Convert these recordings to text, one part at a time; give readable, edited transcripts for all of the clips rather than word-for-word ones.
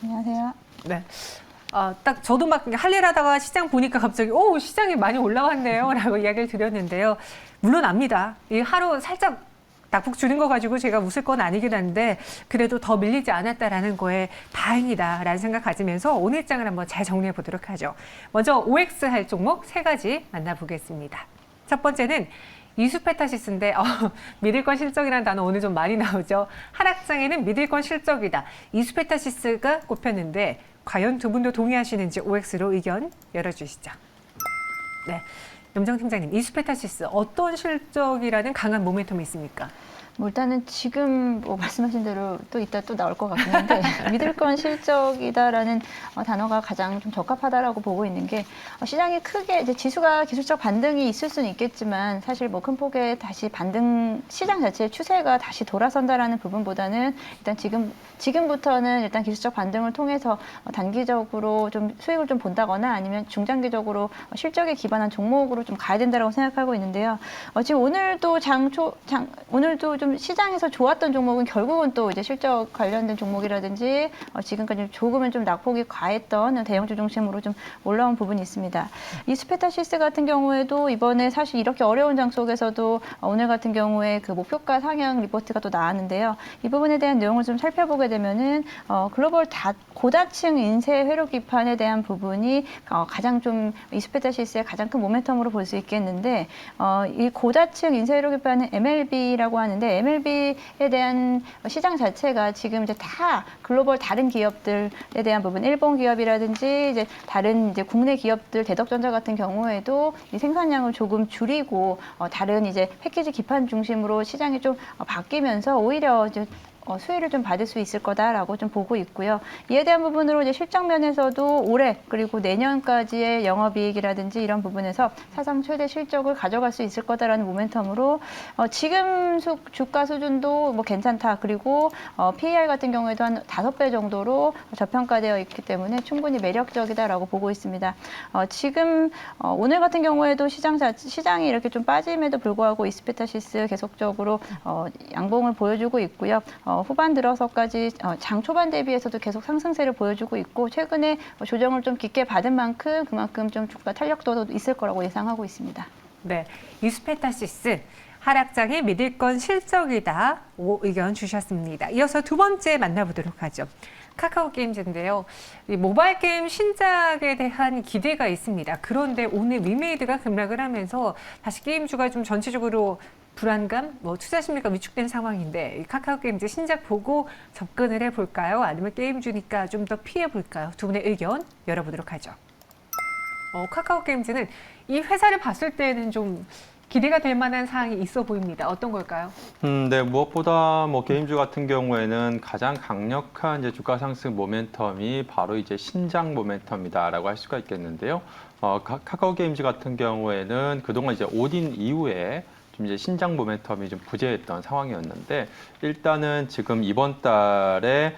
안녕하세요. 네. 딱 저도 막 할 일 하다가 시장 보니까 갑자기 시장이 많이 올라왔네요 라고 이야기를 드렸는데요. 물론 압니다. 이 하루 살짝 낙폭 줄인 거 가지고 제가 웃을 건 아니긴 한데 그래도 더 밀리지 않았다라는 거에 다행이다라는 생각 가지면서 오늘 장을 한번 잘 정리해 보도록 하죠. 먼저 OX 할 종목 3가지 만나보겠습니다. 첫 번째는 이수페타시스인데 믿을 건 실적이라는 단어 오늘 좀 많이 나오죠. 하락장에는 믿을 건 실적이다. 이수페타시스가 꼽혔는데 과연 두 분도 동의하시는지 OX로 의견 열어주시죠. 네, 염정 팀장님, 이수페타시스 어떤 실적이라는 강한 모멘텀이 있습니까? 일단은 지금 말씀하신 대로 또 이따 또 나올 것 같긴 한데 믿을 건 실적이다라는 단어가 가장 좀 적합하다라고 보고 있는 게 시장이 크게 이제 지수가 기술적 반등이 있을 수는 있겠지만 사실 큰 폭의 다시 반등 시장 자체의 추세가 다시 돌아선다라는 부분보다는 일단 지금부터는 일단 기술적 반등을 통해서 단기적으로 좀 수익을 좀 본다거나 아니면 중장기적으로 실적에 기반한 종목으로 좀 가야 된다라고 생각하고 있는데요. 지금 오늘도 오늘도 좀 시장에서 좋았던 종목은 결국은 또 이제 실적 관련된 종목이라든지 지금까지 조금은 좀 낙폭이 과했던 대형주 중심으로 좀 올라온 부분이 있습니다. 이 스페타시스 같은 경우에도 이번에 사실 이렇게 어려운 장 속에서도 오늘 같은 경우에 그 목표가 상향 리포트가 또 나왔는데요. 이 부분에 대한 내용을 좀 살펴보게 되면은 글로벌 고다층 인쇄 회로 기판에 대한 부분이 가장 좀 이 스페타시스의 가장 큰 모멘텀으로 볼 수 있겠는데 이 고다층 인쇄 회로 기판은 MLB라고 하는데 MLB에 대한 시장 자체가 지금 이제 다 글로벌 다른 기업들에 대한 부분, 일본 기업이라든지 이제 다른 이제 국내 기업들, 대덕전자 같은 경우에도 이 생산량을 조금 줄이고 다른 이제 패키지 기판 중심으로 시장이 좀 바뀌면서 오히려 이제 수혜를 좀 받을 수 있을 거다라고 좀 보고 있고요. 이에 대한 부분으로 이제 실적 면에서도 올해 그리고 내년까지의 영업이익이라든지 이런 부분에서 사상 최대 실적을 가져갈 수 있을 거다라는 모멘텀으로 지금 주가 수준도 괜찮다. 그리고 PER 같은 경우에도 한 5배 정도로 저평가되어 있기 때문에 충분히 매력적이다라고 보고 있습니다. 지금 오늘 같은 경우에도 시장이 이렇게 좀 빠짐에도 불구하고 이스페타시스 계속적으로 양봉을 보여주고 있고요. 후반 들어서까지 장 초반 대비해서도 계속 상승세를 보여주고 있고 최근에 조정을 좀 깊게 받은 만큼 그만큼 좀 주가 탄력도도 있을 거라고 예상하고 있습니다. 네, 이수페타시스 하락장에 믿을 건 실적이다. 의견 주셨습니다. 이어서 두 번째 만나보도록 하죠. 카카오 게임즈인데요. 이 모바일 게임 신작에 대한 기대가 있습니다. 그런데 오늘 위메이드가 급락을 하면서 다시 게임주가 좀 전체적으로 불안감, 투자 심리가 위축된 상황인데 이 카카오 게임즈 신작 보고 접근을 해볼까요? 아니면 게임주니까 좀 더 피해볼까요? 두 분의 의견 열어보도록 하죠. 카카오 게임즈는 이 회사를 봤을 때는 좀 기대가 될 만한 사항이 있어 보입니다. 어떤 걸까요? 네, 무엇보다 게임주 같은 경우에는 가장 강력한 이제 주가 상승 모멘텀이 바로 이제 신작 모멘텀이다라고 할 수가 있겠는데요. 카카오 게임즈 같은 경우에는 그동안 이제 오딘 이후에 좀 이제 신작 모멘텀이 좀 부재했던 상황이었는데 일단은 지금 이번 달에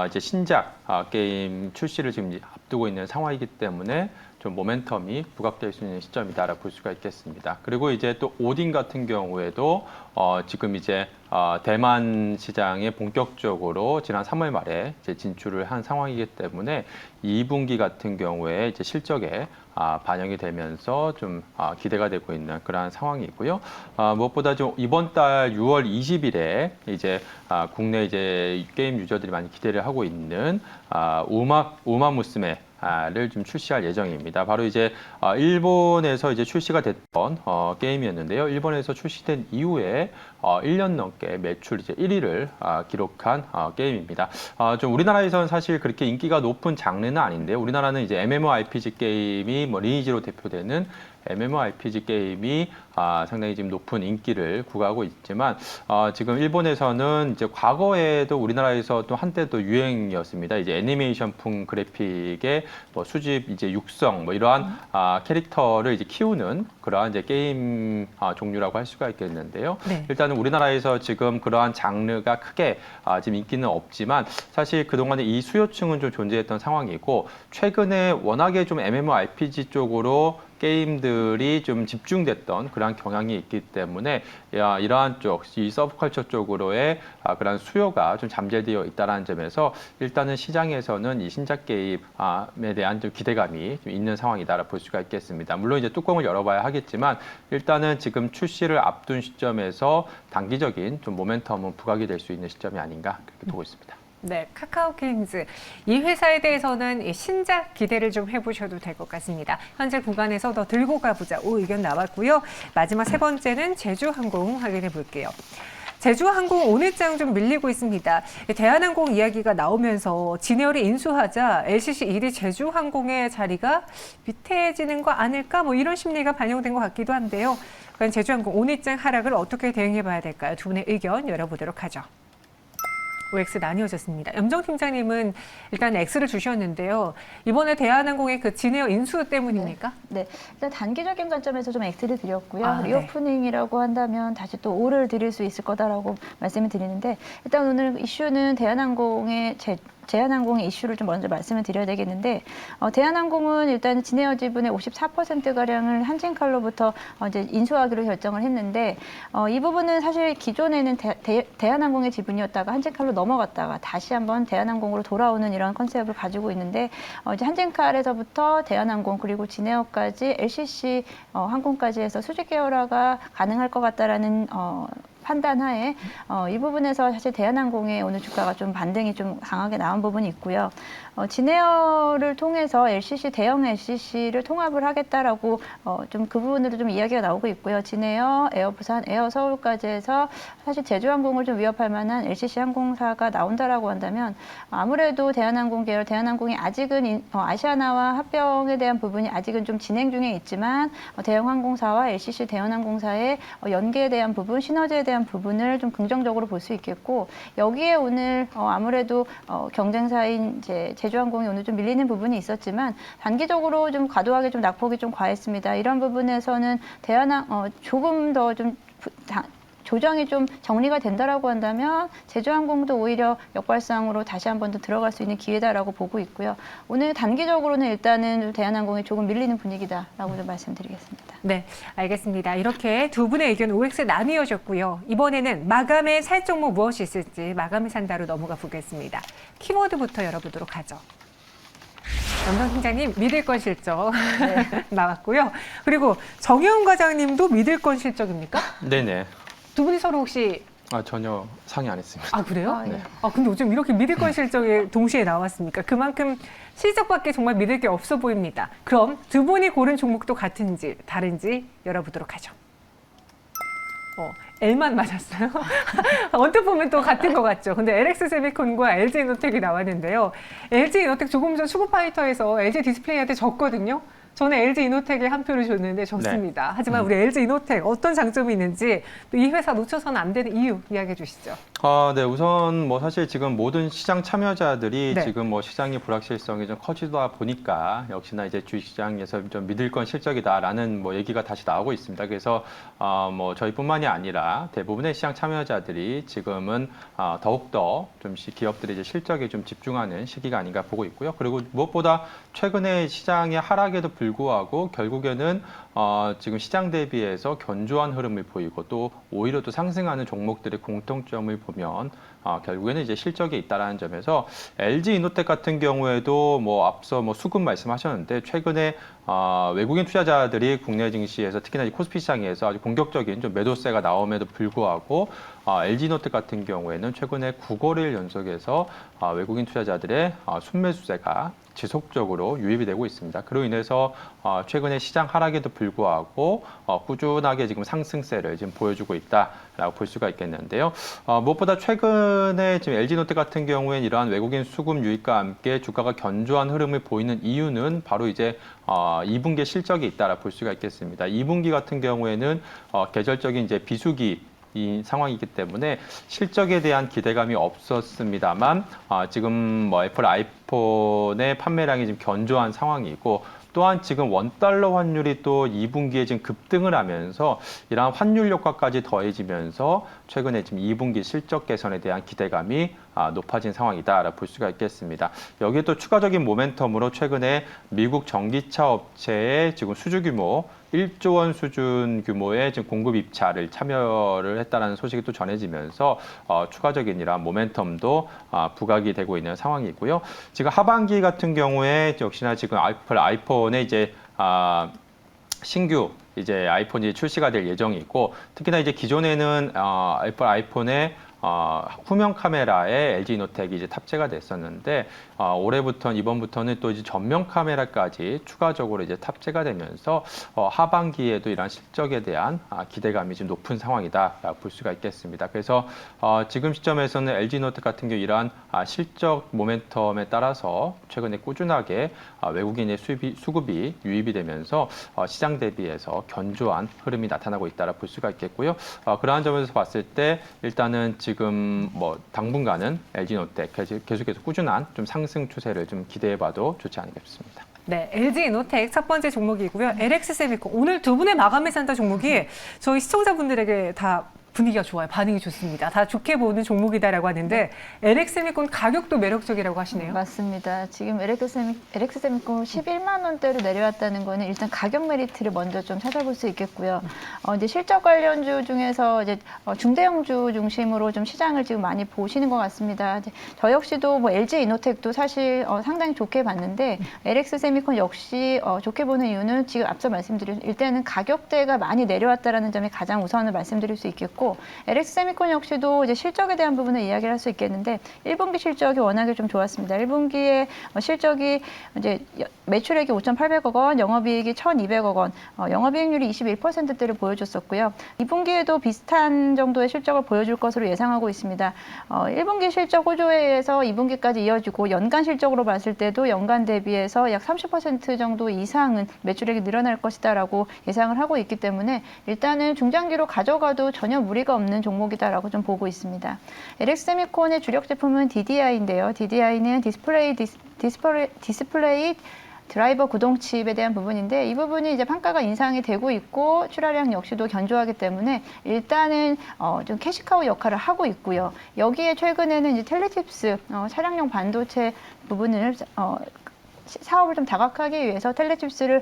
이제 신작 게임 출시를 지금 앞두고 있는 상황이기 때문에 좀 모멘텀이 부각될 수 있는 시점이다라고 볼 수가 있겠습니다. 그리고 이제 또 오딘 같은 경우에도 지금 이제 대만 시장에 본격적으로 지난 3월 말에 이제 진출을 한 상황이기 때문에 2분기 같은 경우에 이제 실적에 반영이 되면서 좀 기대가 되고 있는 그러한 상황이고요. 무엇보다 좀 이번 달 6월 20일에 이제 국내 이제 게임 유저들이 많이 기대를 하고 있는 우마무스메 를 좀 출시할 예정입니다. 바로 이제 일본에서 이제 출시가 됐던 게임이었는데요. 일본에서 출시된 이후에 1년 넘게 매출 이제 1위를 기록한 게임입니다. 좀 우리나라에서는 사실 그렇게 인기가 높은 장르는 아닌데요. 우리나라는 이제 MMORPG 게임이 리니지로 대표되는 MMORPG 게임이 상당히 지금 높은 인기를 구가하고 있지만 지금 일본에서는 이제 과거에도 우리나라에서 또 한때 또 유행이었습니다. 이제 애니메이션풍 그래픽의 수집 이제 육성 이러한 캐릭터를 이제 키우는 그러한 이제 게임 종류라고 할 수가 있겠는데요. 네. 일단은 우리나라에서 지금 그러한 장르가 크게 지금 인기는 없지만 사실 그동안에 이 수요층은 좀 존재했던 상황이고 최근에 워낙에 좀 MMORPG 쪽으로 게임들이 좀 집중됐던 그런 경향이 있기 때문에 이러한 쪽, 이 서브컬처 쪽으로의 그런 수요가 좀 잠재되어 있다는 점에서 일단은 시장에서는 이 신작 게임에 대한 좀 기대감이 좀 있는 상황이다라고 볼 수가 있겠습니다. 물론 이제 뚜껑을 열어봐야 하겠지만 일단은 지금 출시를 앞둔 시점에서 단기적인 좀 모멘텀은 부각이 될 수 있는 시점이 아닌가 그렇게 보고 있습니다. 네, 카카오 게임즈 이 회사에 대해서는 이 신작 기대를 좀 해보셔도 될 것 같습니다. 현재 구간에서 더 들고 가보자 의견 나왔고요. 마지막 세 번째는 제주항공 확인해 볼게요. 제주항공 오늘장 좀 밀리고 있습니다. 대한항공 이야기가 나오면서 진에어를 인수하자 LCC 1위 제주항공의 자리가 위태해지는 거 아닐까 뭐 이런 심리가 반영된 것 같기도 한데요. 과연 제주항공 오늘장 하락을 어떻게 대응해 봐야 될까요? 두 분의 의견 열어보도록 하죠. OX 나뉘어졌습니다. 염정 팀장님은 일단 X를 주셨는데요. 이번에 대한항공의 그 진에어 인수 때문입니까? 네, 일단 단기적인 관점에서 좀 X를 드렸고요. 아, 네. 리오프닝이라고 한다면 다시 또 O를 드릴 수 있을 거다라고 말씀을 드리는데 일단 오늘 이슈는 대한항공의 이슈를 좀 먼저 말씀을 드려야 되겠는데 대한항공은 일단 진에어 지분의 54%가량을 한진칼로부터 이제 인수하기로 결정을 했는데 이 부분은 사실 기존에는 대한항공의 지분이었다가 한진칼로 넘어갔다가 다시 한번 대한항공으로 돌아오는 이런 컨셉을 가지고 있는데 이제 한진칼에서부터 대한항공 그리고 진에어까지 LCC 항공까지 해서 수직 계열화가 가능할 것 같다라는 판단하에 이 부분에서 사실 대한항공의 오늘 주가가 좀 반등이 좀 강하게 나온 부분이 있고요. 진에어를 통해서 대형 LCC를 통합을 하겠다라고 좀 그 부분으로 좀 이야기가 나오고 있고요. 진에어, 에어부산, 에어서울까지 해서 사실 제주항공을 좀 위협할 만한 LCC 항공사가 나온다라고 한다면 아무래도 대한항공 계열, 대한항공이 아직은 아시아나와 합병에 대한 부분이 아직은 좀 진행 중에 있지만 대형 항공사와 LCC 대형항공사의 연계에 대한 부분, 시너지에 대한 부분을 좀 긍정적으로 볼 수 있겠고 여기에 오늘 아무래도 경쟁사인 이제 제주항공이 오늘 좀 밀리는 부분이 있었지만 단기적으로 좀 과도하게 좀 낙폭이 좀 과했습니다. 이런 부분에서는 조금 더 좀 조정이 좀 정리가 된다라고 한다면 제주항공도 오히려 역발상으로 다시 한 번 더 들어갈 수 있는 기회다라고 보고 있고요. 오늘 단기적으로는 일단은 대한항공이 조금 밀리는 분위기다라고 좀 말씀드리겠습니다. 네, 알겠습니다. 이렇게 두 분의 의견 OX 나뉘어졌고요. 이번에는 마감에 살 종목 무엇이 있을지 마감에 산다로 넘어가 보겠습니다. 키워드부터 열어보도록 하죠. 염정 팀장님 믿을 건 실적 나왔고요. 그리고 정혜원 과장님도 믿을 건 실적입니까? 네네. 두 분이 서로 혹시 전혀 상의 안 했습니다. 아 그래요? 네. 근데 어쩜 이렇게 믿을 건 실적이 동시에 나왔습니까? 그만큼 실적밖에 정말 믿을 게 없어 보입니다. 그럼 두 분이 고른 종목도 같은지 다른지 열어보도록 하죠. L만 맞았어요. 언뜻 보면 또 같은 것 같죠. 근데 LX세미콘과 LG이노텍이 나왔는데요. LG이노텍 조금 전 슈퍼파이터에서 LG 디스플레이한테 졌거든요. 저는 LG이노텍에 한 표를 줬는데 졌습니다. 하지만 우리 LG이노텍 어떤 장점이 있는지 또 이 회사 놓쳐서는 안 되는 이유 이야기해 주시죠. 네, 우선 사실 지금 모든 시장 참여자들이 네. 지금 시장의 불확실성이 좀 커지다 보니까 역시나 이제 주식시장에서 좀 믿을 건 실적이다라는 얘기가 다시 나오고 있습니다. 그래서 저희뿐만이 아니라 대부분의 시장 참여자들이 지금은 더욱더 좀 기업들이 이제 실적에 좀 집중하는 시기가 아닌가 보고 있고요. 그리고 무엇보다 최근에 시장의 하락에도 불구하고 결국에는 지금 시장 대비해서 견조한 흐름을 보이고 또 오히려 또 상승하는 종목들의 공통점을 보면 결국에는 이제 실적이 있다라는 점에서 LG이노텍 같은 경우에도 앞서 수급 말씀하셨는데 최근에 외국인 투자자들이 국내 증시에서 특히나 이 코스피 시장에서 아주 공격적인 좀 매도세가 나옴에도 불구하고 LG이노텍 같은 경우에는 최근에 9거래일 연속해서 외국인 투자자들의 순매수세가 지속적으로 유입이 되고 있습니다. 그로 인해서 최근에 시장 하락에도 불구하고 꾸준하게 지금 상승세를 지금 보여주고 있다라고 볼 수가 있겠는데요. 무엇보다 최근에 지금 LG이노텍 같은 경우에는 이러한 외국인 수급 유입과 함께 주가가 견조한 흐름을 보이는 이유는 바로 이제 2분기 실적이 있다라 볼 수가 있겠습니다. 2분기 같은 경우에는 계절적인 이제 비수기 이 상황이기 때문에 실적에 대한 기대감이 없었습니다만 지금 애플 아이폰의 판매량이 지금 견조한 상황이고 또한 지금 원달러 환율이 또 2분기에 지금 급등을 하면서 이러한 환율 효과까지 더해지면서 최근에 지금 2분기 실적 개선에 대한 기대감이 높아진 상황이다라고 볼 수가 있겠습니다. 여기에 또 추가적인 모멘텀으로 최근에 미국 전기차 업체의 지금 수주 규모 1조 원 수준 규모의 지금 공급 입찰을 참여를 했다는 소식이 또 전해지면서 추가적인 이러한 모멘텀도 부각이 되고 있는 상황이고요. 지금 하반기 같은 경우에 역시나 지금 애플 아이폰에 이제 신규 이제 아이폰이 출시가 될 예정이고 특히나 이제 기존에는 애플 아이폰에 후면 카메라에 LG이노텍이 이제 탑재가 됐었는데 올해부터 이번부터는 또 이제 전면 카메라까지 추가적으로 이제 탑재가 되면서 하반기에도 이러한 실적에 대한 기대감이 좀 높은 상황이다라고 볼 수가 있겠습니다. 그래서 지금 시점에서는 LG이노텍 같은 경우 이러한 실적 모멘텀에 따라서 최근에 꾸준하게 외국인의 수급이 유입이 되면서 시장 대비해서 견조한 흐름이 나타나고 있다라고 볼 수가 있겠고요. 그러한 점에서 봤을 때 일단은 지금 뭐 당분간은 LG이노텍 계속해서 꾸준한 좀 상승 추세를 좀 기대해봐도 좋지 않을까 싶습니다. 네, LG이노텍 첫 번째 종목이고요. LX세미콘 오늘 두 분의 마감에 산다 종목이 저희 시청자분들에게 다 분위기가 좋아요. 반응이 좋습니다. 다 좋게 보는 종목이다라고 하는데 LX세미콘 가격도 매력적이라고 하시네요. 맞습니다. 지금 LX세미콘 11만 원대로 내려왔다는 거는 일단 가격 메리트를 먼저 좀 찾아볼 수 있겠고요. 이제 실적 관련주 중에서 이제 중대형주 중심으로 좀 시장을 지금 많이 보시는 것 같습니다. 저 역시도 뭐 LG이노텍도 사실 상당히 좋게 봤는데 LX세미콘 역시 좋게 보는 이유는 지금 앞서 말씀드린 일단은 가격대가 많이 내려왔다라는 점이 가장 우선을 말씀드릴 수 있겠고. LX세미콘 역시도 이제 실적에 대한 부분을 이야기를 할 수 있겠는데 1분기 실적이 워낙에 좀 좋았습니다. 1분기에 실적이 이제 매출액이 5,800억 원, 영업이익이 1,200억 원, 영업이익률이 21%대를 보여줬었고요. 2분기에도 비슷한 정도의 실적을 보여줄 것으로 예상하고 있습니다. 1분기 실적 호조에 의해서 2분기까지 이어지고 연간 실적으로 봤을 때도 연간 대비해서 약 30% 정도 이상은 매출액이 늘어날 것이다라고 예상을 하고 있기 때문에 일단은 중장기로 가져가도 전혀 무리가 없는 종목이다라고 좀 보고 있습니다. LX세미콘의 주력 제품은 DDI인데요. DDI는 디스플레이 드라이버 구동 칩에 대한 부분인데 이 부분이 이제 판가가 인상이 되고 있고 출하량 역시도 견조하기 때문에 일단은 좀 캐시카우 역할을 하고 있고요. 여기에 최근에는 이제 텔레칩스 차량용 반도체 부분을 사업을 좀 다각하기 위해서 텔레칩스를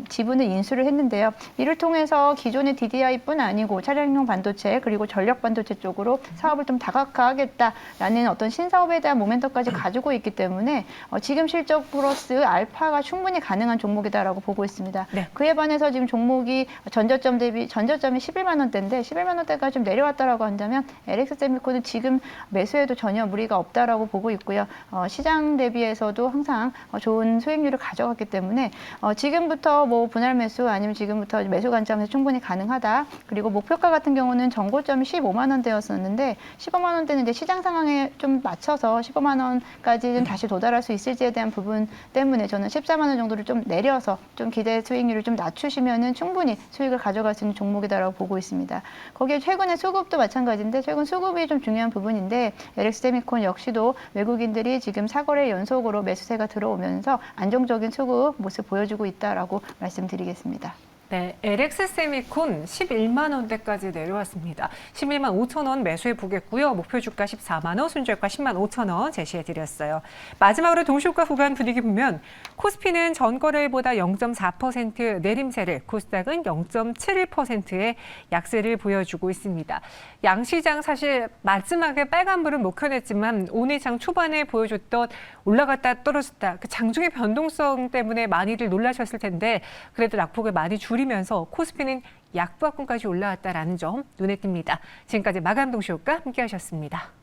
지분을 인수를 했는데요. 이를 통해서 기존의 DDI뿐 아니고 차량용 반도체 그리고 전력 반도체 쪽으로 사업을 좀 다각화하겠다라는 어떤 신사업에 대한 모멘텀까지 가지고 있기 때문에 지금 실적 플러스 알파가 충분히 가능한 종목이다라고 보고 있습니다. 네. 그에 반해서 지금 종목이 전저점이 11만 원대인데 11만 원대까지 좀 내려왔다라고 한다면 LX세미콘은 지금 매수해도 전혀 무리가 없다라고 보고 있고요. 시장 대비해서도 항상 좋은 수익률을 가져갔기 때문에 지금부터 뭐 분할 매수 아니면 지금부터 매수 관점에서 충분히 가능하다. 그리고 목표가 같은 경우는 전고점이 15만 원대였었는데 15만 원대는 이제 시장 상황에 좀 맞춰서 15만 원까지 좀 다시 도달할 수 있을지에 대한 부분 때문에 저는 14만 원 정도를 좀 내려서 좀 기대 수익률을 좀 낮추시면은 충분히 수익을 가져갈 수 있는 종목이다라고 보고 있습니다. 거기에 최근에 수급도 마찬가지인데 최근 수급이 좀 중요한 부분인데 LX세미콘 역시도 외국인들이 지금 4거래 연속으로 매수세가 들어오면서 안정적인 수급 모습 보여주고 있다라고 말씀드리겠습니다. 네, LX세미콘 11만 원대까지 내려왔습니다. 11만 5천 원 매수해 보겠고요. 목표 주가 14만 원, 순저가 10만 5천 원 제시해 드렸어요. 마지막으로 동시효과 구간 분위기 보면 코스피는 전거래일보다 0.4% 내림세를, 코스닥은 0.71%의 약세를 보여주고 있습니다. 양시장 사실 마지막에 빨간불은 못 켜냈지만 오늘 장 초반에 보여줬던 올라갔다 떨어졌다 그 장중의 변동성 때문에 많이들 놀라셨을 텐데 그래도 낙폭을 많이 줄이면서 코스피는 약보합권까지 올라왔다라는 점 눈에 띕니다. 지금까지 마감 동시효과 함께하셨습니다.